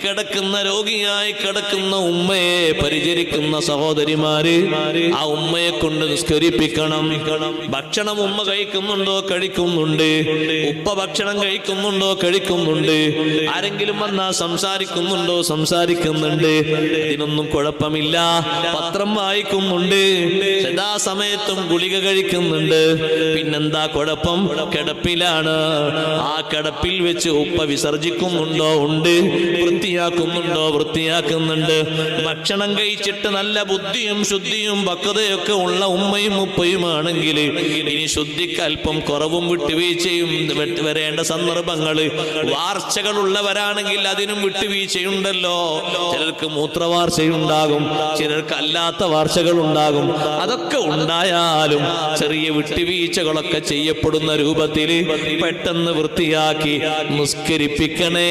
കിടക്കുന്ന രോഗിയായി കിടക്കുന്ന ഉമ്മയെ പരിചരിക്കുന്ന സഹോദരിമാര് ആ ഉമ്മയെ കൊണ്ട് നിസ്കരിപ്പിക്കണം. ഭക്ഷണം ഉമ്മ കഴിക്കുന്നുണ്ടോ? കഴിക്കുന്നുണ്ട്. ഉപ്പ ഭക്ഷണം കഴിക്കുന്നുണ്ടോ? കഴിക്കുന്നുണ്ട്. ആരെങ്കിലും വന്നാ സംസാരിക്കുന്നുണ്ടോ? സംസാരിക്കുന്നുണ്ട്. ഇതിനൊന്നും കുഴപ്പമില്ല. പത്രം വായിക്കുന്നുണ്ട്. സദാസമയത്തും ഗുളിക കഴിക്കുന്നുണ്ട്. പിന്നെന്താ കുഴപ്പം? കിടപ്പിലാണ്. ആ കിടപ്പിൽ വെച്ച് ഉപ്പ വിസർജിക്കുന്നുണ്ടോ? ഉണ്ട്. വൃത്തിയാക്കുന്നുണ്ടോ? വൃത്തിയാക്കുന്നുണ്ട്. ഭക്ഷണം കഴിച്ചിട്ട് നല്ല ബുദ്ധിയും ശുദ്ധിയും പക്വതയൊക്കെ ഉള്ള ഉമ്മയും ഉപ്പയുമാണെങ്കിൽ ഇനി ശുദ്ധിക്ക് അല്പം കുറവും വിട്ടുവീഴ്ചയും വരേണ്ട സന്ദർഭങ്ങൾ, വാർച്ചകളുള്ളവരാണെങ്കിൽ അതിനും വിട്ടുവീഴ്ചയുണ്ടല്ലോ. ചിലർക്ക് മൂത്രവാർച്ചയുണ്ടാകും, ചിലർക്ക് അല്ലാത്ത വാർച്ചകൾ ഉണ്ടാകും. അതൊക്കെ ഉണ്ടായാലും ചെറിയ വിട്ടുവീഴ്ചകളൊക്കെ ചെയ്യപ്പെടുന്ന രൂപത്തിൽ പെട്ടെന്ന് വൃത്തിയാക്കി നിസ്കരിപ്പിക്കണേ.